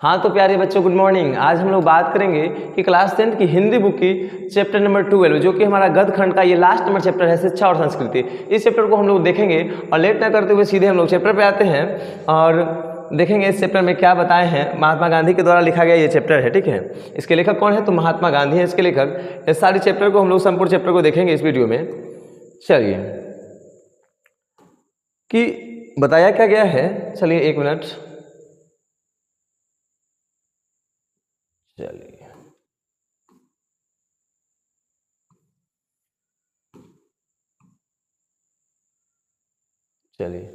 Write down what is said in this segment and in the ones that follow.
हाँ तो प्यारे बच्चों गुड मॉर्निंग। आज हम लोग बात करेंगे कि क्लास 10 की हिंदी बुक की चैप्टर नंबर 12 जो कि हमारा गद्य खंड का ये लास्ट नंबर चैप्टर है, शिक्षा और संस्कृति। इस चैप्टर को हम लोग देखेंगे और लेट ना करते हुए सीधे हम लोग चैप्टर पे आते हैं और देखेंगे इस चैप्टर में क्या बताए हैं। महात्मा गांधी के द्वारा लिखा गया ये चैप्टर है, ठीक है। इसके लेखक कौन है? तो महात्मा गांधी है इसके लेखक। इस सारी चैप्टर को हम लोग संपूर्ण चैप्टर को देखेंगे इस वीडियो में। चलिए कि बताया क्या गया है, चलिए एक मिनट, चलिए चलिए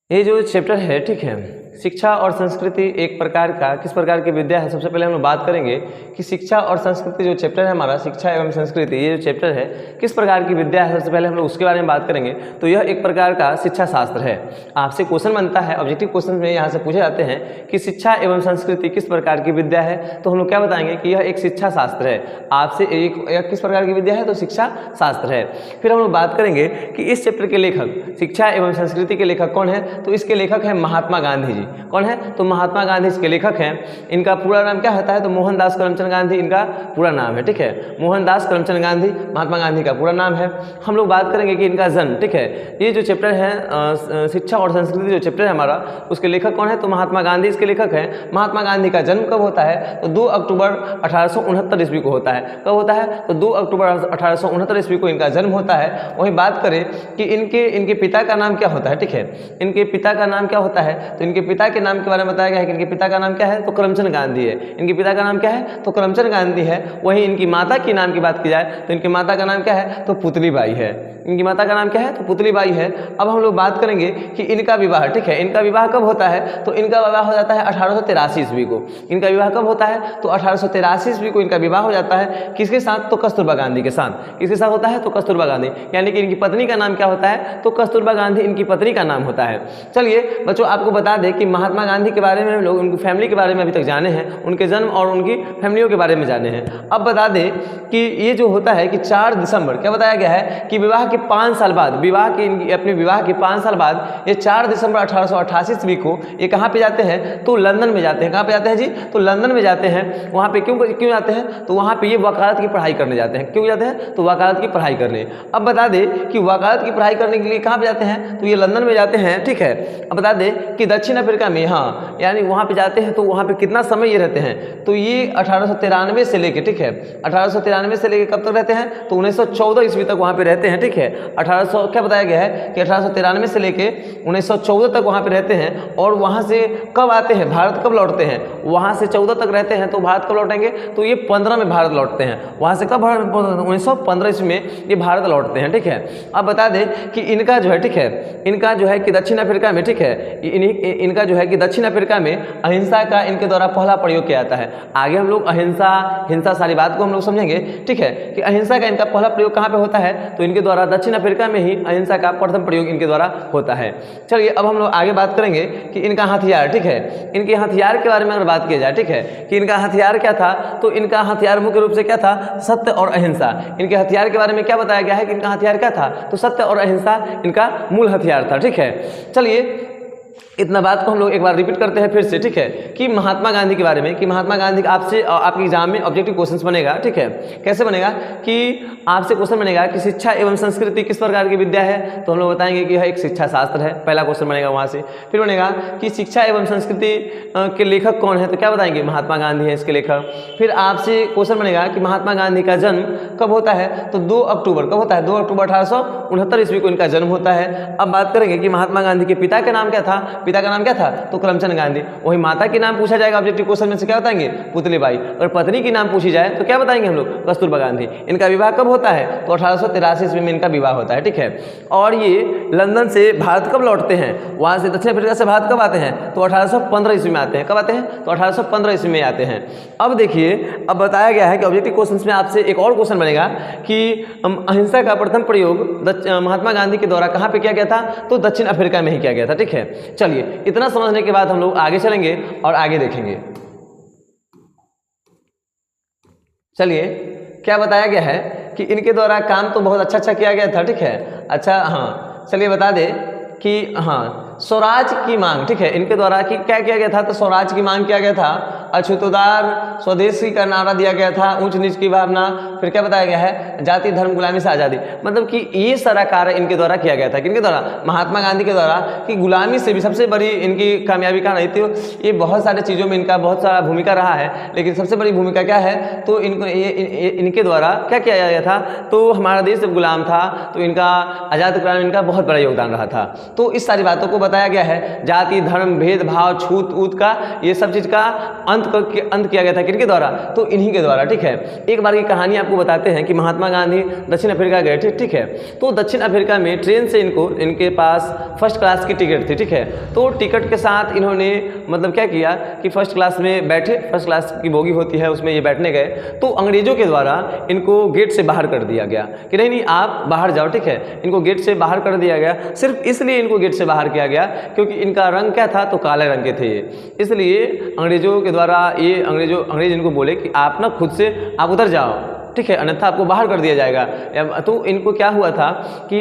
ये जो चैप्टर है, ठीक है, शिक्षा और संस्कृति एक प्रकार का किस प्रकार की विद्या है। सबसे पहले हम लोग बात करेंगे कि शिक्षा और संस्कृति जो चैप्टर है हमारा, शिक्षा एवं संस्कृति, ये जो चैप्टर है किस प्रकार की विद्या है, सबसे पहले हम लोग उसके बारे में बात करेंगे। तो यह एक प्रकार का शिक्षा शास्त्र है। आपसे क्वेश्चन बनता है, ऑब्जेक्टिव क्वेश्चन में यहाँ से पूछे जाते हैं कि शिक्षा एवं संस्कृति किस प्रकार की विद्या है, तो हम लोग क्या बताएंगे कि यह एक शिक्षा शास्त्र है। आपसे एक किस प्रकार की विद्या है, तो शिक्षा शास्त्र है। फिर हम लोग बात करेंगे कि इस चैप्टर के लेखक, शिक्षा एवं संस्कृति के लेखक कौन है, तो इसके लेखक है महात्मा गांधी जी। कौन है? तो महात्मा गांधी इसके लेखक हैं। इनका पूरा नाम क्या होता है, तो मोहनदास करमचंद गांधी इनका पूरा नाम है, ठीक है। मोहनदास करमचंद गांधी महात्मा गांधी का पूरा नाम है। हम लोग बात करेंगे कि इनका जन्म, ठीक है। ये जो चैप्टर है शिक्षा और संस्कृति जो चैप्टर है हमारा, उसके लेखक कौन है, तो महात्मा गांधी इसके लेखक हैं। महात्मा गांधी का जन्म कब होता है, तो 2 अक्टूबर 1869 ईस्वी को होता है। कब होता है, तो 2 अक्टूबर 1869 ईस्वी को इनका जन्म होता है। वहीं बात करें कि इनके पिता का नाम क्या होता है, ठीक है। इनके पिता का नाम क्या होता है, तो इनके पिता के नाम के बारे में बताया गया है कि इनके पिता का नाम क्या है, तो करमचंद गांधी है। इनके पिता का नाम क्या है, तो करमचंद गांधी है। वहीं इनकी माता के नाम की बात की जाए तो इनकी माता का नाम क्या है, तो पुतलीबाई है। इनकी माता का नाम क्या है, तो पुतलीबाई है। अब हम लोग बात करेंगे कि इनका विवाह, ठीक है, इनका विवाह कब होता है, तो इनका विवाह हो जाता है 1883 ईस्वी को। इनका विवाह कब होता है, तो 1883 ईस्वी को इनका विवाह हो जाता है। किसके साथ, तो कस्तूरबा गांधी के साथ। किसके साथ होता है, तो कस्तूरबा गांधी, यानी कि इनकी पत्नी का नाम क्या होता है, तो कस्तूरबा गांधी इनकी पत्नी का नाम होता है। चलिए बच्चों, आपको बता दें कि महात्मा गांधी के बारे में हम लोग उनकी फैमिली के बारे में अभी तक जाने हैं, उनके जन्म और उनकी फैमिलियों के बारे में जाने हैं। अब बता दें कि ये जो होता है कि 4 दिसंबर, क्या बताया गया है कि विवाह के 5 साल बाद, अपने विवाह के 5 साल बाद ये 4 दिसंबर 1888 ईस्वी को ये कहाँ पे जाते हैं, तो लंदन में जाते हैं। कहाँ पे जाते हैं जी, तो लंदन में जाते हैं। वहाँ पे क्यों जाते हैं, तो वहाँ पे ये वकालत की पढ़ाई करने जाते हैं। क्यों जाते हैं, तो वकालत की पढ़ाई करने। अब बता दें कि वकालत की पढ़ाई करने के लिए कहाँ पे जाते हैं, तो ये लंदन में जाते हैं, ठीक है। अब बता दें कि दक्षिण अफ्रीका में, हाँ, यानी वहाँ पे जाते हैं तो वहाँ पे कितना समय ये रहते हैं, तो ये 1893 से लेके, ठीक है, 1893 से लेके कब तक रहते हैं, तो 1914 ईस्वी तक वहाँ पे रहते हैं, ठीक है। 1800 क्या बताया गया है कि 1893 से लेके 1914 तक वहाँ पे रहते हैं। और वहाँ से कब आते हैं, भारत कब लौटते हैं, वहाँ से 14 तक रहते हैं तो भारत कब लौटेंगे, तो ये 15 में भारत लौटते हैं। वहाँ से कब, 1915 ईस्वी में ये भारत लौटते हैं, ठीक है। अब बता दें कि इनका जो है, ठीक है, इनका जो है कि दक्षिण अफ्रीका में, ठीक है, इनका जो है कि दक्षिण अफ्रीका में अहिंसा का इनके द्वारा पहला प्रयोग किया जाता है। आगे हम लोग अहिंसा, हिंसा सारी बात को हम लोग समझेंगे, ठीक है, कि अहिंसा का इनका पहला प्रयोग कहाँ पे होता है, तो इनके द्वारा दक्षिण अफ्रीका में ही अहिंसा का प्रथम प्रयोग इनके द्वारा होता है। चलिए अब हम लोग आगे बात करेंगे कि इनका हथियार, ठीक है, इनके हथियार के बारे में अगर बात की जाए, ठीक है, कि इनका हथियार क्या था, तो इनका हथियार मुख्य रूप से क्या था, सत्य और अहिंसा। इनके हथियार के बारे में क्या बताया गया है कि इनका हथियार क्या था, तो सत्य और अहिंसा इनका मूल हथियार था, ठीक है। चलिए इतना बात को हम लोग एक बार रिपीट करते हैं फिर से, ठीक है, कि महात्मा गांधी के बारे में, कि महात्मा गांधी आपसे आपके एग्जाम में ऑब्जेक्टिव क्वेश्चंस बनेगा, ठीक है। कैसे बनेगा कि आपसे क्वेश्चन बनेगा कि शिक्षा एवं संस्कृति किस प्रकार की विद्या है, तो हम लोग बताएंगे कि यह एक शिक्षा शास्त्र है, पहला क्वेश्चन बनेगा वहां से। फिर बनेगा कि शिक्षा एवं संस्कृति के लेखक कौन है, तो क्या बताएंगे, महात्मा गांधी है इसके लेखक। फिर आपसे क्वेश्चन बनेगा कि महात्मा गांधी का जन्म कब होता है, तो 2 अक्टूबर, कब होता है, 2 अक्टूबर 1869 ईस्वी को इनका जन्म होता है। अब बात करेंगे कि महात्मा गांधी के पिता का नाम क्या था, पिता का नाम क्या था, तो करमचंद गांधी। वही माता के नाम पूछा जाएगा ऑब्जेक्टिव क्वेश्चन में से, क्या बताएंगे, पुतलीबाई। और पत्नी की नाम पूछी जाए तो क्या बताएंगे हम लोग, कस्तूरबा गांधी। इनका विवाह कब होता है, तो 1883 ईस्वी में इनका विवाह होता है, ठीक है। और ये लंदन से भारत कब लौटते हैं, वहां से दक्षिण अफ्रीका से भारत कब आते हैं, तो 1815 ईस्वी में आते हैं। कब आते हैं, तो 1815 ईस्वी में आते हैं। अब देखिए, अब बताया गया है कि ऑब्जेक्टिव क्वेश्चन में आपसे एक और क्वेश्चन बनेगा कि अहिंसा का प्रथम प्रयोग महात्मा गांधी के द्वारा कहाँ पे किया गया था, तो दक्षिण अफ्रीका में ही किया गया था, ठीक है। चलिए इतना समझने के बाद हम लोग आगे चलेंगे और आगे देखेंगे। चलिए क्या बताया गया है कि इनके द्वारा काम तो बहुत अच्छा किया गया था, ठीक है। अच्छा, हाँ, चलिए बता दें कि हाँ, स्वराज की मांग, ठीक है, इनके द्वारा कि क्या किया गया था, तो स्वराज की मांग किया गया था, अछूतोद्धार स्वदेशी का नारा दिया गया था, ऊंच नीच की भावना, फिर क्या बताया गया है, जाति धर्म गुलामी से आज़ादी, मतलब कि ये सारा कार्य इनके द्वारा किया गया था। किनके द्वारा, महात्मा गांधी के द्वारा, कि गुलामी से भी सबसे बड़ी इनकी कामयाबी कहाँ रही थी, ये बहुत सारी चीज़ों में इनका बहुत सारा भूमिका रहा है, लेकिन सबसे बड़ी भूमिका क्या है, तो इनको इनके द्वारा क्या किया गया था, तो हमारा देश जब गुलाम था तो इनका आज़ाद कराने में इनका बहुत बड़ा योगदान रहा था। तो इस सारी बातों को बताया गया है, जाति धर्म भेदभाव छूत ऊत का, ये सब चीज़ का अंत किया गया था किनके द्वारा, तो इन्हीं के द्वारा। ठीक है, एक बार की कहानी आपको बताते हैं कि महात्मा गांधी दक्षिण अफ्रीका गए थे। ठीक है, तो दक्षिण अफ्रीका में ट्रेन से इनके पास फर्स्ट क्लास की टिकट थी। ठीक है, तो टिकट के साथ इन्होंने मतलब क्या किया कि फर्स्ट क्लास में बैठे, फर्स्ट क्लास की बोगी होती है उसमें ये बैठने गए, तो अंग्रेजों के द्वारा इनको गेट से बाहर कर दिया गया कि नहीं आप बाहर जाओ। ठीक है, इनको गेट से बाहर कर दिया गया, सिर्फ इसलिए इनको गेट से बाहर किया गया क्योंकि इनका रंग क्या था, तो काले रंग के थे ये, इसलिए अंग्रेजों के द्वारा ये अंग्रेज इनको बोले कि आप ना खुद से आप उधर जाओ, ठीक है, अन्यथा आपको बाहर कर दिया जाएगा। तो इनको क्या हुआ था कि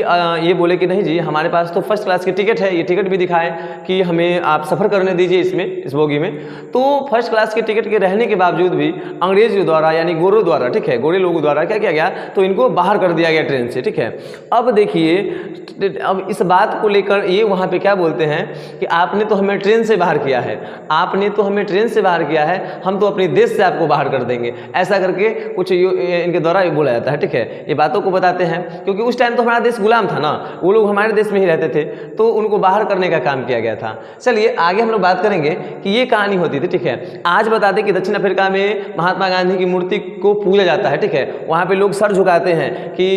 ये बोले कि नहीं जी हमारे पास तो फर्स्ट क्लास की टिकट है, ये टिकट भी दिखाएं कि हमें आप सफ़र करने दीजिए इसमें, इस बोगी में। तो फर्स्ट क्लास की टिकट के रहने के बावजूद भी अंग्रेज द्वारा यानी गोरों द्वारा, ठीक है, गोरे लोगों द्वारा क्या किया गया, तो इनको बाहर कर दिया गया ट्रेन से। ठीक है, अब देखिए, अब इस बात को लेकर ये वहाँ पे क्या बोलते हैं कि आपने तो हमें ट्रेन से बाहर किया है, आपने तो हमें ट्रेन से बाहर किया है, हम तो अपने देश से आपको बाहर कर देंगे, ऐसा करके कुछ इनके द्वारा ये बोला जाता है। ठीक है, ये बातों को बताते हैं क्योंकि उस टाइम तो हमारा देश गुलाम था ना, वो लोग हमारे देश में ही रहते थे, तो उनको बाहर करने का काम किया गया था। चलिए आगे हम लोग बात करेंगे कि ये कहानी होती थी। ठीक है, आज बता दें कि दक्षिण अफ्रीका में महात्मा गांधी की मूर्ति को पूजा जाता है। ठीक है, वहाँ पे लोग सर झुकाते हैं कि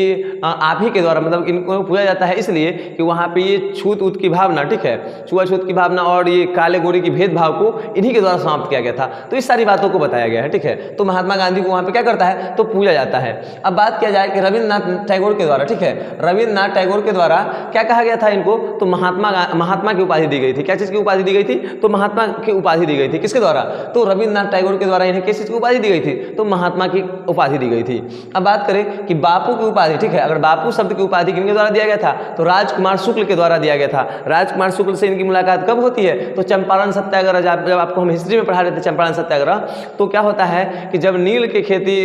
आप ही के द्वारा, मतलब इनको पूजा जाता है इसलिए कि वहाँ पे ये छूत ऊत की भावना, ठीक है, छुआछूत की भावना और ये काले गोरे की भेदभाव को इन्हीं के द्वारा समाप्त किया गया था। तो इस सारी बातों को बताया गया है। ठीक है, तो महात्मा गांधी को वहाँ पे क्या करता है, तो पूजा जाता है। अब बात किया जाए कि रविंद्रनाथ टैगोर के द्वारा, ठीक है, रविंद्रनाथ टैगोर के द्वारा क्या कहा गया था इनको, तो महात्मा की उपाधि दी गई थी। क्या चीज़ की उपाधि दी गई थी, तो महात्मा की उपाधि दी गई थी। किसके द्वारा, तो रविंद्रनाथ टैगोर के द्वारा इन्हें किस चीज़ की उपाधि दी गई थी, तो महात्मा की उपाधि दी गई थी। अब बात करें कि बापू की उपाधि, ठीक है, अगर बापू शब्द की उपाधि किनके द्वारा दिया गया था, तो राजकुमार शुक्ल के द्वारा दिया गया था। राजकुमार शुक्ल से इनकी मुलाकात कब होती है, तो चंपारण सत्याग्रह, जब आपको हम हिस्ट्री में पढ़ा रहे थे चंपारण सत्याग्रह, तो क्या होता है कि जब नील के खेती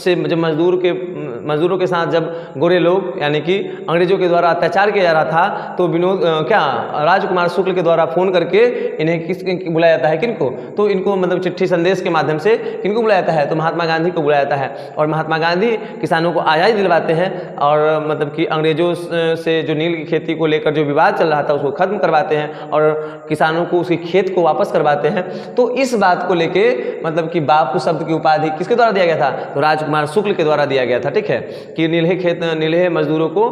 से जब मजदूरों के साथ जब गोरे लोग यानी कि अंग्रेजों के द्वारा अत्याचार किया जा रहा था, तो राजकुमार शुक्ल के द्वारा फ़ोन करके इन्हें बुलाया जाता है, किनको, तो इनको मतलब चिट्ठी संदेश के माध्यम से किनको बुलाया जाता है, तो महात्मा गांधी को बुलाया जाता है। और महात्मा गांधी किसानों को आज़ादी दिलवाते हैं और मतलब कि अंग्रेजों से जो नील की खेती को लेकर जो विवाद चल रहा था उसको खत्म करवाते हैं और किसानों को उसकी खेत को वापस करवाते हैं। तो इस बात को लेके मतलब कि बापू शब्द की उपाधि किसके द्वारा दिया गया था, तो राजकुमार शुक्ल के द्वारा दिया गया था। ठीक है, कि नीलहे मजदूरों को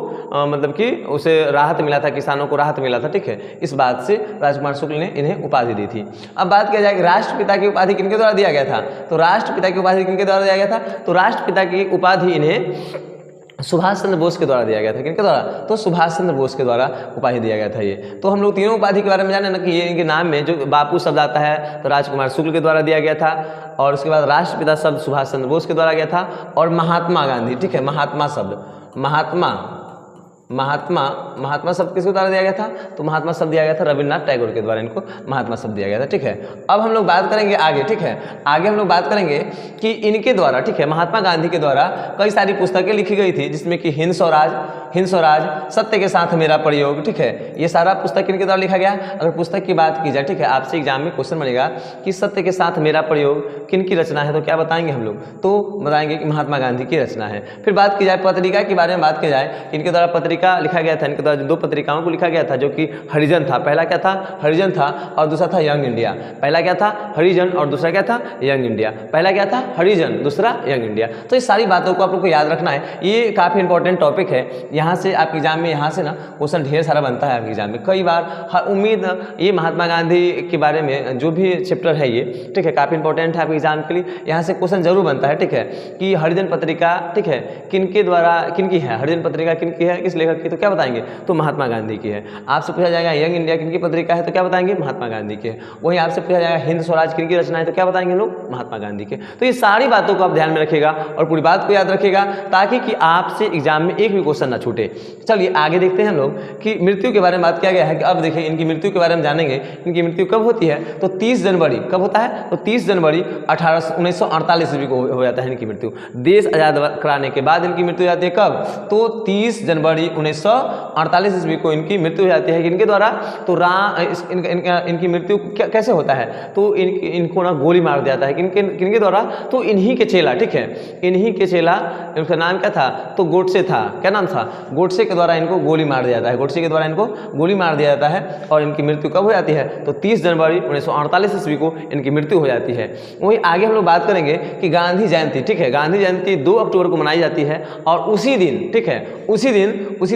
मतलब कि उसे राहत मिला था, किसानों को राहत मिला था। ठीक है, इस बात से राजकुमार शुक्ल ने इन्हें उपाधि दी थी। अब बात किया जाए कि राष्ट्रपिता की उपाधि किनके द्वारा दिया गया था, तो राष्ट्रपिता की उपाधि किनके द्वारा दिया गया था, तो राष्ट्रपिता की उपाधि इन्हें सुभाष चंद्र बोस के द्वारा दिया गया था। किनके द्वारा, तो सुभाष चंद्र बोस के द्वारा उपाधि दिया गया था। ये तो हम लोग तीनों उपाधि के बारे में जाने ना कि ये इनके नाम में जो बापू शब्द आता है तो राजकुमार शुक्ल के द्वारा दिया गया था, और उसके बाद राष्ट्रपिता शब्द सुभाष चंद्र बोस के द्वारा गया था, और महात्मा गांधी, ठीक है, महात्मा शब्द महात्मा शब्द किसके द्वारा दिया गया था, तो महात्मा शब्द दिया गया था रविन्द्रनाथ टैगोर के द्वारा, इनको महात्मा शब्द दिया गया था। ठीक है, अब हम लोग बात करेंगे आगे। ठीक है, आगे हम लोग बात करेंगे कि इनके द्वारा, ठीक है, महात्मा गांधी के द्वारा कई सारी पुस्तकें लिखी गई थी, जिसमें कि हिंद स्वराज, सत्य के साथ मेरा प्रयोग, ठीक है, ये सारा पुस्तक इनके द्वारा लिखा गया। अगर पुस्तक की बात की जाए, ठीक है, आपसे एग्जाम में क्वेश्चन बनेगा कि सत्य के साथ मेरा प्रयोग किन की रचना है, तो क्या बताएंगे हम लोग, तो बताएंगे कि महात्मा गांधी की रचना है। फिर बात की जाए पत्रिका के बारे में, बात की जाए इनके द्वारा पत्रिका लिखा गया था, इनके द्वारा दो पत्रिकाओं को लिखा गया था, जो कि हरिजन था, पहला क्या था, हरिजन था, और दूसरा था यंग इंडिया। पहला क्या था, हरिजन, और दूसरा क्या था, यंग इंडिया। पहला क्या था, हरिजन, दूसरा यंग इंडिया। तो इस सारी बातों को आप लोग को याद रखना है, ये काफ़ी इंपॉर्टेंट टॉपिक है। यहाँ से आपके एग्जाम में, यहाँ से ना क्वेश्चन ढेर सारा बनता है आपके एग्जाम में कई बार। उम्मीद ये महात्मा गांधी के बारे में जो भी चैप्टर है ये, ठीक है, काफ़ी इंपॉर्टेंट है आपके एग्जाम के लिए, यहाँ से क्वेश्चन जरूर बनता है। ठीक है, कि हरिजन पत्रिका, ठीक है, किनके द्वारा, किनकी है हरिजन पत्रिका, किनकी है, किस लेखक की, तो क्या बताएंगे, तो महात्मा गांधी की है। आपसे पूछा जाएगा यंग इंडिया किनकी पत्रिका है, तो क्या बताएंगे, महात्मा गांधी की है। वहीं आपसे पूछा जाएगा हिंद स्वराज किनकी रचना है, तो क्या बताएंगे लोग, महात्मा गांधी के। तो ये सारी बातों को आप ध्यान में रखिएगा और पूरी बात को याद रखिएगा, ताकि कि आपसे एग्जाम में एक भी क्वेश्चन ना छूटे। छूटे। चलिए आगे देखते हैं हम लोग कि मृत्यु के बारे में बात किया गया है कि अब देखिए इनकी मृत्यु के बारे में जानेंगे। इनकी मृत्यु कब होती है? तो 30 जनवरी, कब होता है? तो 30 जनवरी 1948 ईस्वी को हो जाता है इनकी मृत्यु। देश आज़ाद कराने के बाद इनकी मृत्यु हो जाती है कब? तो 30 जनवरी 1948 ईस्वी को इनकी मृत्यु हो जाती है। इनके द्वारा तो इनकी मृत्यु कैसे होता है? तो इनको ना गोली मार दिया जाता है। किनके द्वारा? तो इन्हीं के चेला, ठीक है, इन्हीं के चेला, उनका नाम क्या था? तो गोडसे था। क्या नाम था? गोडसे के द्वारा इनको गोली मार दिया जाता है। गोडसे के द्वारा इनको गोली मार दिया जाता है और इनकी मृत्यु कब हो जाती है? तो 30 जनवरी 1948 ईस्वी को इनकी मृत्यु हो जाती है। वहीं आगे हम लोग बात करेंगे कि गांधी जयंती, ठीक है, गांधी जयंती 2 अक्टूबर को मनाई जाती है और उसी दिन, ठीक है, उसी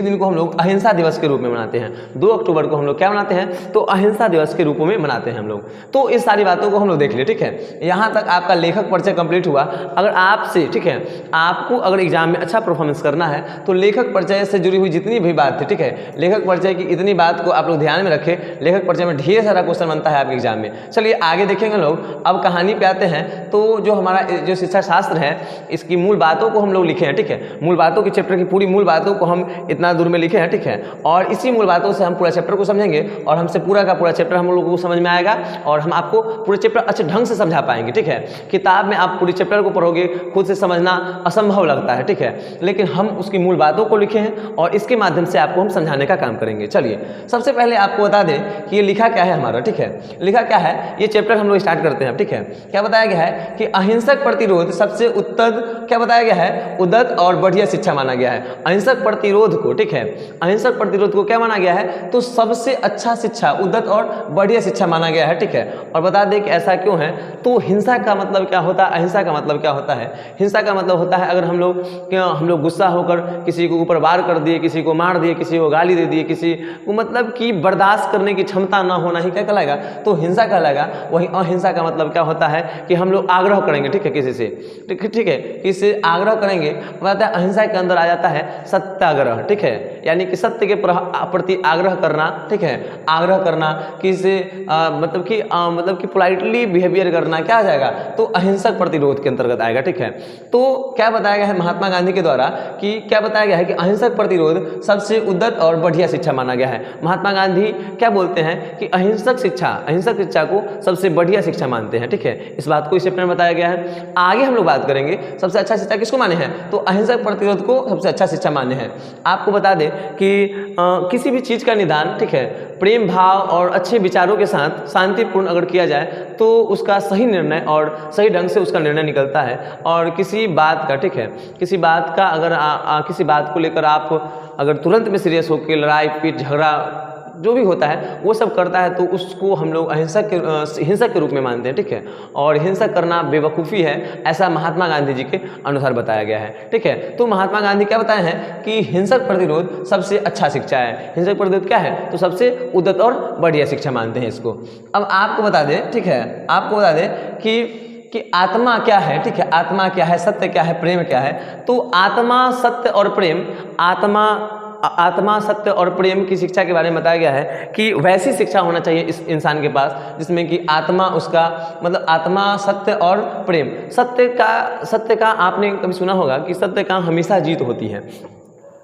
दिन को हम लोग अहिंसा दिवस के रूप में मनाते हैं। 2 अक्टूबर को हम लोग क्या मनाते हैं? तो अहिंसा दिवस के रूप में मनाते हैं हम लोग। तो इस सारी बातों को हम लोग देख लिए, ठीक है। यहाँ तक आपका लेखक परिचय कंप्लीट हुआ। अगर आपसे, ठीक है, आपको अगर एग्जाम में अच्छा परफॉर्मेंस करना है तो लेखक परिचय से जुड़ी हुई जितनी भी बात थी, ठीक है, लेखक परिचय की इतनी बात को आप लोग ध्यान में रखें। लेखक परिचय में ढेर सारा क्वेश्चन बनता है आपके एग्जाम में। चलिए आगे देखेंगे लोग। अब कहानी पे आते हैं। तो जो हमारा जो शिक्षा शास्त्र है इसकी मूल बातों को हम लोग लिखे हैं, ठीक है, मूल बातों की चैप्टर की पूरी मूल बातों को हम इतना दूर में लिखे हैं, ठीक है, और इसी मूल बातों से हम पूरा चैप्टर को समझेंगे और हमसे पूरा का पूरा चैप्टर हम लोगों को समझ में आएगा और हम आपको पूरे चैप्टर अच्छे ढंग से समझा पाएंगे, ठीक है। किताब में आप पूरी चैप्टर को पढ़ोगे, खुद से समझना असंभव लगता है, ठीक है, लेकिन हम उसकी मूल बातों को लिखे हैं और इसके माध्यम से आपको हम समझाने का काम करेंगे। चलिए सबसे पहले आपको बता दें कि ये लिखा क्या है हमारा, ठीक है, लिखा क्या है, ये चैप्टर हम लोग स्टार्ट करते हैं, ठीक है। क्या बताया गया है कि अहिंसक प्रतिरोध सबसे उत्तम, क्या बताया गया है, उद्दत और बढ़िया शिक्षा माना गया है। अहिंसक प्रतिरोध को, ठीक है, अहिंसक प्रतिरोध को क्या माना गया है? तो सबसे अच्छा शिक्षा, उद्दत और बढ़िया शिक्षा माना गया है, ठीक है। और बता दें कि ऐसा क्यों है। तो हिंसा का मतलब क्या होता है? अहिंसा का मतलब क्या होता है? हिंसा का मतलब होता है अगर हम लोग गुस्सा होकर किसी को ऊपर वार कर दिए, किसी को मार दिए, किसी को गाली दे दिए, किसी को मतलब कि बर्दाश्त करने की क्षमता ना होना ही क्या कहलाएगा? तो हिंसा कहलाएगा। वहीं अहिंसा का मतलब क्या होता है कि हम लोग आग्रह करेंगे, ठीक है, किसी से, ठीक है, किसी से आग्रह करेंगे। बताता है अहिंसा के अंदर आ जाता है सत्याग्रह, ठीक है, यानी कि सत्य के प्रति आग्रह करना, ठीक है, आग्रह करना, किसी मतलब कि पोलाइटली बिहेवियर करना, क्या आ जाएगा? तो अहिंसक प्रतिरोध के अंतर्गत आएगा, ठीक है। तो क्या बताया गया है महात्मा गांधी के द्वारा कि क्या बताया गया है कि अहिंसक प्रतिरोध सबसे उद्दत और बढ़िया शिक्षा माना गया है। महात्मा गांधी क्या बोलते हैं कि अहिंसक शिक्षा को सबसे बढ़िया शिक्षा मानते हैं, ठीक है। इस बात को इस चैप्टर में बताया गया है। आगे हम लोग बात करेंगे सबसे अच्छा शिक्षा किसको माने हैं? तो अहिंसक प्रतिरोध को सबसे अच्छा शिक्षा माने हैं। आपको बता दें कि किसी भी चीज का निदान, ठीक है, प्रेम भाव और अच्छे विचारों के साथ शांतिपूर्ण अगर किया जाए तो उसका सही निर्णय और सही ढंग से उसका निर्णय निकलता है। और किसी बात का, ठीक है, किसी बात का अगर किसी बात को लेकर आप अगर तुरंत में सीरियस होकर लड़ाई पीट झगड़ा जो भी होता है वो सब करता है तो उसको हम लोग हिंसक के रूप में मानते हैं, ठीक है। और हिंसक करना बेवकूफ़ी है, ऐसा महात्मा गांधी जी के अनुसार बताया गया है, ठीक है। तो महात्मा गांधी क्या बताए हैं कि हिंसक प्रतिरोध सबसे अच्छा शिक्षा है। हिंसक प्रतिरोध क्या है? तो सबसे उद्दत और बढ़िया शिक्षा मानते हैं इसको। अब आपको बता दें, ठीक है, आपको बता दें कि आत्मा क्या है, ठीक है, आत्मा क्या है, सत्य क्या है, प्रेम क्या है। तो आत्मा, सत्य और प्रेम, आत्मा सत्य और प्रेम की शिक्षा के बारे में बताया गया है कि वैसी शिक्षा होना चाहिए इस इंसान के पास जिसमें कि आत्मा उसका मतलब आत्मा, सत्य और प्रेम। सत्य का आपने कभी सुना होगा कि सत्य का हमेशा जीत होती है।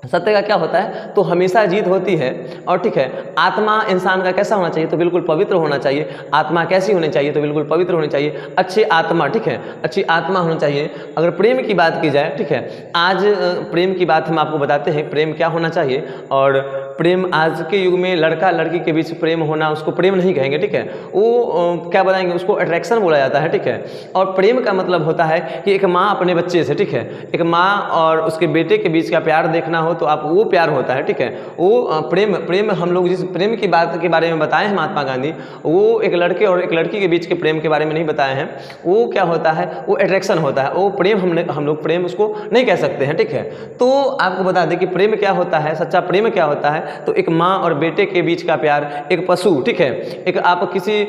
सत्य का क्या होता है? तो हमेशा जीत होती है। और ठीक है, आत्मा इंसान का कैसा होना चाहिए? तो बिल्कुल पवित्र होना चाहिए। आत्मा कैसी होनी चाहिए? तो बिल्कुल पवित्र होनी चाहिए, अच्छी आत्मा, ठीक है, अच्छी आत्मा होनी चाहिए। अगर प्रेम की बात की जाए, ठीक है, आज प्रेम की बात हम आपको बताते हैं, प्रेम क्या होना चाहिए। और प्रेम आज के युग में लड़का लड़की के बीच प्रेम होना, उसको प्रेम नहीं कहेंगे, ठीक है, वो क्या बताएंगे, उसको अट्रैक्शन बोला जाता है, ठीक है। और प्रेम का मतलब होता है कि एक माँ अपने बच्चे से, ठीक है, एक माँ और उसके बेटे के बीच का प्यार देखना हो तो आप वो प्यार होता है, ठीक है। वो प्रेम हम लोग जिस प्रेम की बात के बारे में बताए हैं महात्मा गांधी, वो एक लड़के और एक लड़की के बीच के प्रेम के बारे में नहीं बताए हैं। वो क्या होता है? वो अट्रैक्शन होता है, वो प्रेम हम लोग प्रेम उसको नहीं कह सकते हैं, ठीक है। तो आपको बता दें कि प्रेम क्या होता है, सच्चा प्रेम क्या होता है। तो एक माँ और बेटे के बीच का प्यार, एक पशु, ठीक है, एक आप किसी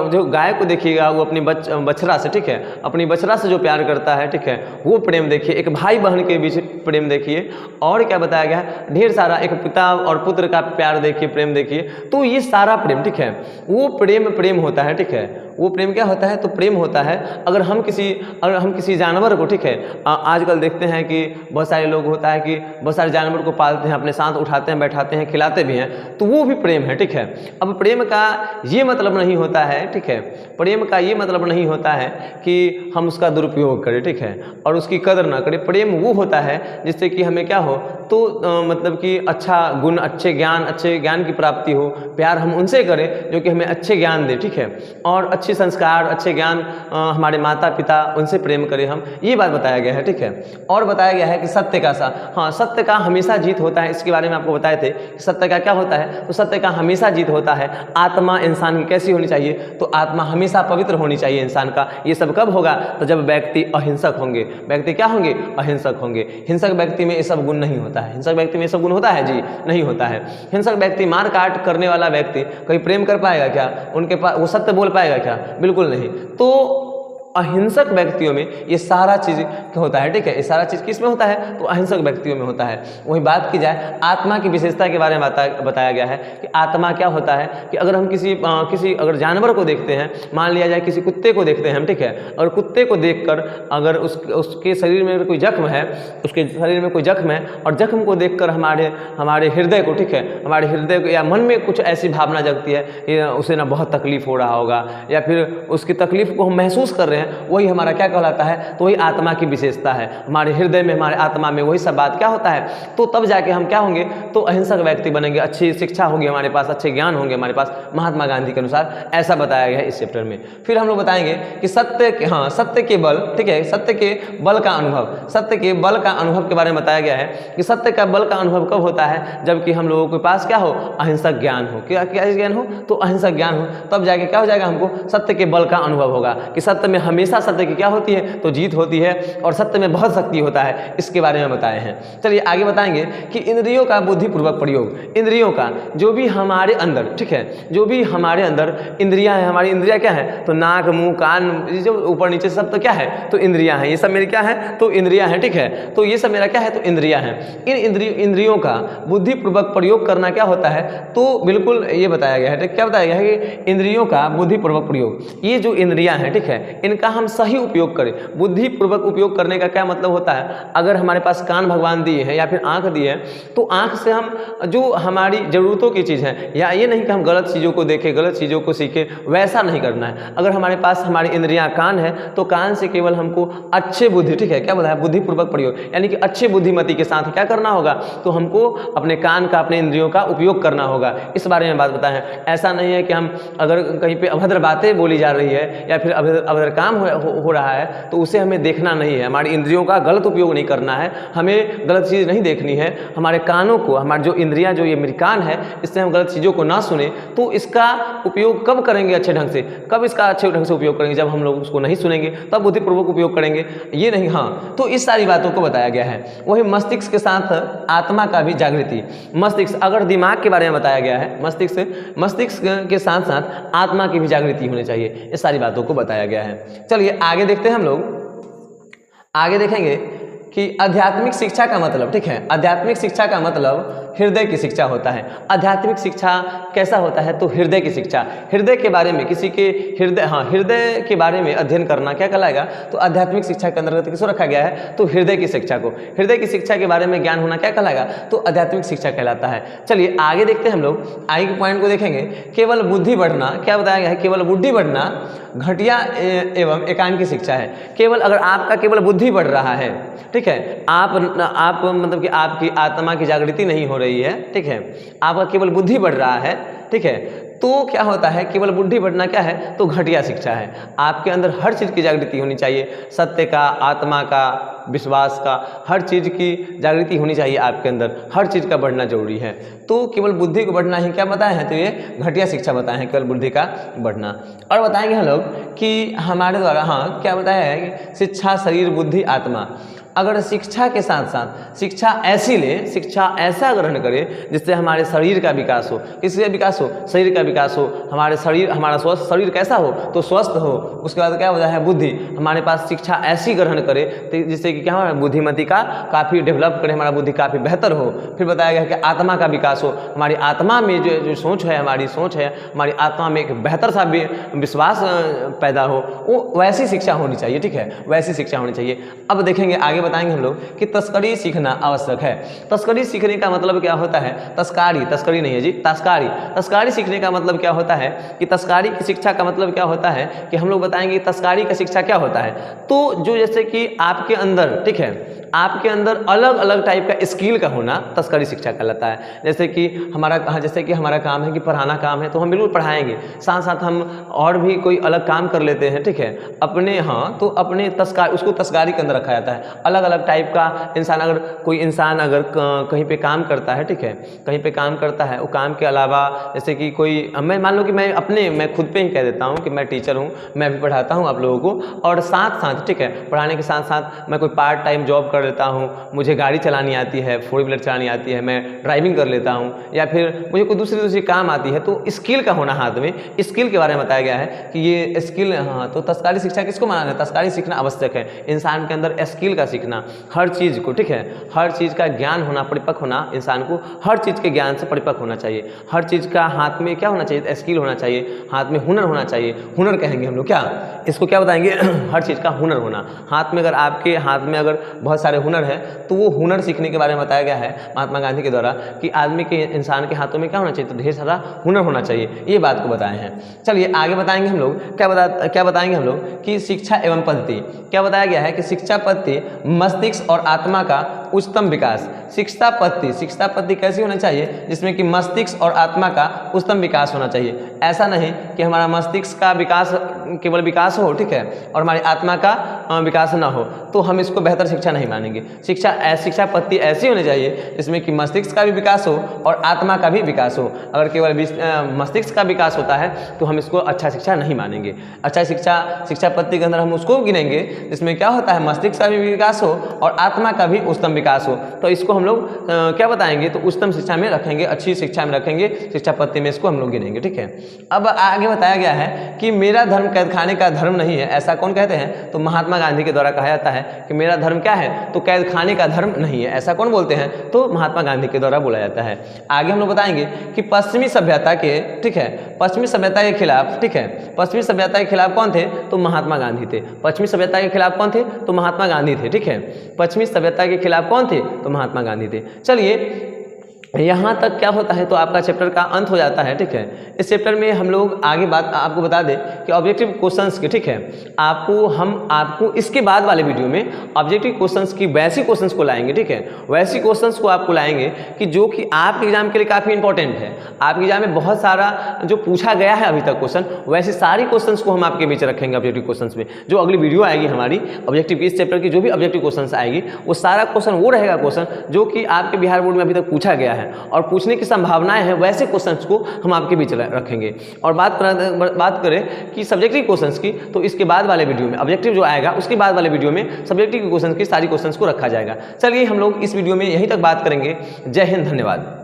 जो गाय को देखिएगा वो अपनी बछड़ा से, ठीक है, अपनी बछड़ा से जो प्यार करता है, ठीक है, वो प्रेम देखिए। एक भाई बहन के बीच प्रेम देखिए। और क्या बताया गया है? ढेर सारा, एक पिता और पुत्र का प्यार देखिए, प्रेम देखिए। तो ये सारा प्रेम, ठीक है, वो प्रेम होता है, ठीक है, वो प्रेम क्या होता है, तो प्रेम होता है अगर हम किसी जानवर को, ठीक है, आजकल देखते हैं कि बहुत सारे लोग होता है कि बहुत सारे जानवर को पालते हैं, अपने साथ उठाते हैं, बैठाते हैं, खिलाते भी हैं, तो वो भी प्रेम है, ठीक है। अब प्रेम का ये मतलब नहीं होता है, ठीक है, प्रेम का ये मतलब नहीं होता है कि हम उसका दुरुपयोग करें, ठीक है, और उसकी कदर ना करें। प्रेम वो होता है जिससे कि हमें क्या हो, तो मतलब कि अच्छा गुण, अच्छे ज्ञान की प्राप्ति हो। प्यार हम उनसे करें जो कि हमें अच्छे ज्ञान दे, ठीक है, और अच्छे संस्कार, अच्छे ज्ञान हमारे माता पिता, उनसे प्रेम करें हम, ये बात बताया गया है, ठीक है। और बताया गया है कि सत्य का सत्य का हमेशा जीत होता है। इसके बारे में आपको बताए थे कि सत्य का क्या होता है, तो सत्य का हमेशा जीत होता है। आत्मा इंसान की कैसी होनी चाहिए, तो आत्मा हमेशा पवित्र होनी चाहिए इंसान का। ये सब कब होगा, तो जब व्यक्ति अहिंसक होंगे। व्यक्ति क्या होंगे, अहिंसक होंगे। हिंसक व्यक्ति में ये सब गुण नहीं होता है। हिंसक व्यक्ति में ये सब गुण होता है जी, नहीं होता है। हिंसक व्यक्ति, मार काट करने वाला व्यक्ति कहीं प्रेम कर पाएगा क्या, उनके पास वो सत्य बोल पाएगा क्या, बिल्कुल नहीं। तो अहिंसक व्यक्तियों में ये सारा चीज़ होता है, ठीक है, ये सारा चीज़ किस में होता है, तो अहिंसक व्यक्तियों में होता है। वही बात की जाए आत्मा की विशेषता के बारे में बताया गया है कि आत्मा क्या होता है कि अगर हम किसी अगर जानवर को देखते हैं, मान लिया जाए किसी कुत्ते को देखते हैं हम, ठीक है, और कुत्ते को देखकर अगर उसके शरीर में कोई जख्म है, उसके शरीर में कोई जख्म है, और जख्म को देखकर हमारे हृदय को, ठीक है, हमारे हृदय को या मन में कुछ ऐसी भावना जगती है कि उसे ना बहुत तकलीफ हो रहा होगा, या फिर उसकी तकलीफ को हम महसूस कर रहे हैं, वही हमारा क्या कहलाता है, तो वही आत्मा की विशेषता है। हमारे हृदय में, हमारे आत्मा में वही सब बात क्या होता है, तो तब जाके हम क्या होंगे, तो अहिंसक व्यक्ति बनेंगे। अच्छी शिक्षा होगी हमारे पास, अच्छे ज्ञान होंगे हमारे पास, महात्मा गांधी के अनुसार ऐसा बताया गया है इस चैप्टर में। फिर हम लोग बताएंगे कि सत्य के बल, ठीक है, सत्य के बल का अनुभव, सत्य के बल का अनुभव के बारे में बताया गया है कि सत्य का बल का अनुभव कब होता है, जबकि हम लोगों के पास क्या हो, अहिंसक ज्ञान हो। क्या ज्ञान हो, तो अहिंसक ज्ञान हो, तब जाके क्या हो जाएगा, हमको सत्य के बल का अनुभव होगा कि सत्य में हमेशा सत्य की क्या होती है, तो जीत होती है, और सत्य में बहुत शक्ति होता है। इसके बारे में बताए हैं। चलिए आगे बताएंगे कि इंद्रियों का बुद्धिपूर्वक प्रयोग। इंद्रियों का जो भी हमारे अंदर, ठीक है, जो भी हमारे अंदर इंद्रियां हैं, हमारी इंद्रियां क्या है, तो नाक, मुंह, कान, जो ऊपर नीचे सब तो क्या है, तो इंद्रियां हैं। ये सब मेरी क्या है, तो इंद्रियां हैं, ठीक है, तो ये सब मेरा क्या है, तो इंद्रियां हैं। इन इंद्रियों का बुद्धिपूर्वक प्रयोग करना क्या होता है, तो बिल्कुल ये बताया गया है। क्या बताया गया है कि इंद्रियों का बुद्धिपूर्वक प्रयोग, ये जो इंद्रियां हैं, ठीक है, इनका हम सही उपयोग करें। बुद्धिपूर्वक उपयोग करने का क्या मतलब होता है, अगर हमारे पास कान भगवान दिए हैं या फिर आंख दी है, तो आंख से हम जो हमारी ज़रूरतों की चीज़ है, या ये नहीं कि हम गलत चीज़ों को देखें, गलत चीज़ों को सीखें, वैसा नहीं करना है। अगर हमारे पास हमारी इंद्रियां कान है, तो कान से केवल हमको अच्छे बुद्धि, ठीक है, क्या बोला है, बुद्धिपूर्वक प्रयोग, यानी कि अच्छे बुद्धिमति के साथ क्या करना होगा, तो हमको अपने कान का, अपने इंद्रियों का उपयोग करना होगा। इस बारे में बात बताएं। ऐसा नहीं है कि हम अगर कहीं पे अभद्र बातें बोली जा रही है या फिर अभद्र काम हो रहा है, तो उसे हमें देखना नहीं है। हमारी इंद्रियों का गलत उपयोग नहीं करना है, हमें गलत चीज़ नहीं देखनी है। हमारे कानों को, हमारी जो इंद्रियां, जो ये मेरी कान है, इससे हम गलत चीज़ों को ना सुने, तो इसका उपयोग कब करेंगे अच्छे ढंग से, कब इसका अच्छे ढंग से उपयोग करेंगे, जब हम लोग उसको नहीं सुनेंगे तब बुद्धिपूर्वक उपयोग करेंगे, ये नहीं। हाँ, तो इस सारी बातों को बताया गया है। वही मस्तिष्क के साथ आत्मा का भी जागृति। मस्तिष्क, अगर दिमाग के बारे में बताया गया है, मस्तिष्क के साथ साथ आत्मा की भी जागृति होनी चाहिए, इस सारी बातों को बताया गया है। चलिए आगे देखते हैं। हम लोग आगे देखेंगे कि आध्यात्मिक शिक्षा का मतलब, ठीक है, आध्यात्मिक शिक्षा का मतलब हृदय की शिक्षा होता है। आध्यात्मिक शिक्षा कैसा होता है, तो हृदय की शिक्षा। हृदय के बारे में, किसी के हृदय के बारे में अध्ययन करना क्या कहलाएगा, तो आध्यात्मिक शिक्षा के अंतर्गत किसको रखा गया है, तो हृदय की शिक्षा को। हृदय की शिक्षा के बारे में ज्ञान होना क्या कहलाएगा, तो आध्यात्मिक शिक्षा कहलाता है। चलिए आगे देखते हैं। हम लोग आगे के पॉइंट को देखेंगे। केवल बुद्धि बढ़ना, क्या बताया गया है, केवल बुद्धि बढ़ना घटिया एवं एकांकी शिक्षा है। केवल अगर आपका केवल बुद्धि बढ़ रहा है, ठीक है, आप मतलब कि आपकी आत्मा की जागृति नहीं हो रही है, ठीक है, आपका केवल बुद्धि बढ़ रहा है, ठीक है, तो क्या होता है, केवल बुद्धि बढ़ना क्या है, तो घटिया शिक्षा है। आपके अंदर हर चीज़ की जागृति होनी चाहिए, सत्य का, आत्मा का, विश्वास का, हर चीज़ की जागृति होनी चाहिए आपके अंदर, हर चीज़ का बढ़ना जरूरी है। तो केवल बुद्धि को बढ़ना ही क्या बताए हैं, तो ये घटिया शिक्षा बताए हैं, केवल बुद्धि का बढ़ना। और बताएंगे हम लोग कि हमारे द्वारा क्या बताया है कि शिक्षा, शरीर, बुद्धि, आत्मा। अगर शिक्षा के साथ साथ शिक्षा ऐसी ले, शिक्षा ऐसा ग्रहण करे जिससे हमारे शरीर का विकास हो। किसका विकास हो? शरीर का विकास हो। हमारे शरीर, हमारा स्वस्थ शरीर कैसा हो? तो स्वस्थ हो। उसके बाद क्या होता है? बुद्धि। हमारे पास शिक्षा ऐसी ग्रहण करे जिससे कि क्या हो? बुद्धिमति का काफ़ी डेवलप करे, हमारा बुद्धि काफ़ी बेहतर हो। फिर बताया गया कि आत्मा का विकास हो। हमारी आत्मा में जो सोच है, हमारी सोच है, हमारी आत्मा में एक बेहतर सा विश्वास पैदा हो, वो वैसी शिक्षा होनी चाहिए। ठीक है, वैसी शिक्षा होनी चाहिए। अब देखेंगे, आगे बताएंगे हम लोग कि तस्करी सीखना आवश्यक है। तस्करी सीखने का मतलब क्या होता है? तस्कारी नहीं है जी, तस्कारी। तस्कारी सीखने का मतलब क्या होता है कि तस्कारी की शिक्षा का मतलब क्या होता है कि हम लोग बताएंगे तस्कारी का शिक्षा क्या होता है। तो जो जैसे कि आपके अंदर, ठीक है, आपके अंदर अलग अलग टाइप का स्किल का होना तस्करी शिक्षा कहलाता है। जैसे कि हमारा काम है कि पढ़ाना काम है, तो हम बिल्कुल पढ़ाएंगे, साथ साथ हम और भी कोई अलग काम कर लेते हैं। ठीक है, अपने, हाँ, तो अपने उसको तस्कारी के अंदर रखा जाता है। अलग अलग टाइप का इंसान, अगर कोई इंसान अगर कहीं पे काम करता है, ठीक है, कहीं पे काम करता है, वो काम के अलावा जैसे कि कोई, मैं मान लो कि मैं खुद पे ही कह देता हूँ कि मैं टीचर हूँ, मैं भी पढ़ाता हूँ आप लोगों को, और साथ साथ, ठीक है, पढ़ाने के साथ साथ मैं कोई पार्ट टाइम जॉब कर लेता हूँ। मुझे गाड़ी चलानी आती है, 4 व्हीलर चलानी आती है, मैं ड्राइविंग कर लेता हूँ, या फिर मुझे कोई दूसरी काम आती है। तो स्किल का होना, हाथ में स्किल के बारे में बताया गया है कि ये स्किल, हाँ, तो तस्कारी शिक्षा किसको माना है? तस्कारी सीखना आवश्यक है। इंसान के अंदर स्किल का सीखना, हर चीज़ को, ठीक है, हर चीज़ का ज्ञान होना, परिपक्व होना, इंसान को हर चीज़ के ज्ञान से परिपक्व होना चाहिए। हर चीज़ का हाथ में क्या होना चाहिए? स्किल होना चाहिए, हाथ में हुनर होना चाहिए। हुनर कहेंगे हम लोग, क्या इसको क्या बताएंगे? हर चीज़ का हुनर होना। हाथ में, अगर आपके हाथ में अगर बहुत सारे हुनर है, तो वो हुनर सीखने के बारे में बताया गया है महात्मा गांधी के द्वारा कि आदमी के, इंसान के हाथों में क्या होना चाहिए? तो ढेर सारा हुनर होना चाहिए। ये बात को बताए हैं। चलिए आगे बताएंगे हम लोग, क्या बताएंगे हम लोग कि शिक्षा एवं पद्धति। क्या बताया गया है कि शिक्षा पद्धति मस्तिष्क और आत्मा का उच्चतम विकास। शिक्षा पद्धति कैसी होनी चाहिए? जिसमें कि मस्तिष्क और आत्मा का उच्चतम विकास होना चाहिए। ऐसा नहीं कि हमारा मस्तिष्क का विकास, केवल विकास हो, ठीक है, और हमारी आत्मा का विकास ना हो, तो हम इसको बेहतर शिक्षा नहीं मानेंगे। शिक्षा पद्धति ऐसी होनी चाहिए जिसमें कि मस्तिष्क का भी विकास हो और आत्मा का भी विकास हो। अगर केवल मस्तिष्क का विकास होता है तो हम इसको अच्छा शिक्षा नहीं मानेंगे। अच्छा शिक्षा पद्धति के अंदर हम उसको गिनेंगे जिसमें क्या होता है? मस्तिष्क का भी विकास हो और आत्मा का भी उच्चतम विकास हो। तो इसको हम लोग क्या बताएंगे? तो उच्चतम शिक्षा में रखेंगे, अच्छी शिक्षा में रखेंगे, शिक्षा पद्धति में इसको हम लोग गिनेंगे। ठीक है, अब आगे बताया गया है कि मेरा धर्म कैद खाने का धर्म नहीं है। ऐसा कौन कहते हैं? तो महात्मा गांधी के द्वारा कहा जाता है कि मेरा धर्म क्या है? तो कैद खाने का धर्म नहीं है। ऐसा कौन बोलते हैं? तो महात्मा गांधी के द्वारा बोला जाता है। आगे हम लोग बताएंगे कि पश्चिमी सभ्यता के, ठीक है, पश्चिमी सभ्यता के खिलाफ, ठीक है, पश्चिमी सभ्यता के खिलाफ कौन थे? तो महात्मा गांधी थे। पश्चिमी सभ्यता के खिलाफ कौन थे? तो महात्मा गांधी थे। ठीक है, पश्चिमी सभ्यता के खिलाफ कौन थे? तो महात्मा गांधी थे। चलिए यहाँ तक क्या होता है, तो आपका चैप्टर का अंत हो जाता है। ठीक है, इस चैप्टर में हम लोग आगे बात आपको बता दें कि ऑब्जेक्टिव क्वेश्चंस के, ठीक है, आपको इसके बाद वाले वीडियो में ऑब्जेक्टिव क्वेश्चंस की वैसी क्वेश्चंस को लाएंगे। ठीक है, वैसी क्वेश्चंस को आपको लाएंगे कि जो कि आपके एग्जाम के लिए काफ़ी इंपॉर्टेंट है। आपके एग्जाम में बहुत सारा जो पूछा गया है अभी तक क्वेश्चन, वैसे सारी क्वेश्चंस को हम आपके बीच रखेंगे ऑब्जेक्टिव क्वेश्चंस में। जो अगली वीडियो आएगी हमारी ऑब्जेक्टिव की, इस चैप्टर की जो भी ऑब्जेक्टिव क्वेश्चंस आएगी, वो सारा क्वेश्चन वो रहेगा क्वेश्चन जो कि आपके बिहार बोर्ड में अभी तक पूछा गया है और पूछने की संभावनाएं हैं, वैसे क्वेश्चंस को हम आपके बीच रखेंगे। और बात करें कि सब्जेक्टिव क्वेश्चंस की, तो इसके बाद वाले वीडियो में ऑब्जेक्टिव जो आएगा उसके बाद वाले वीडियो में सब्जेक्टिव क्वेश्चंस की सारी क्वेश्चंस को रखा जाएगा। चलिए हम लोग इस वीडियो में यहीं तक बात करेंगे। जय हिंद, धन्यवाद।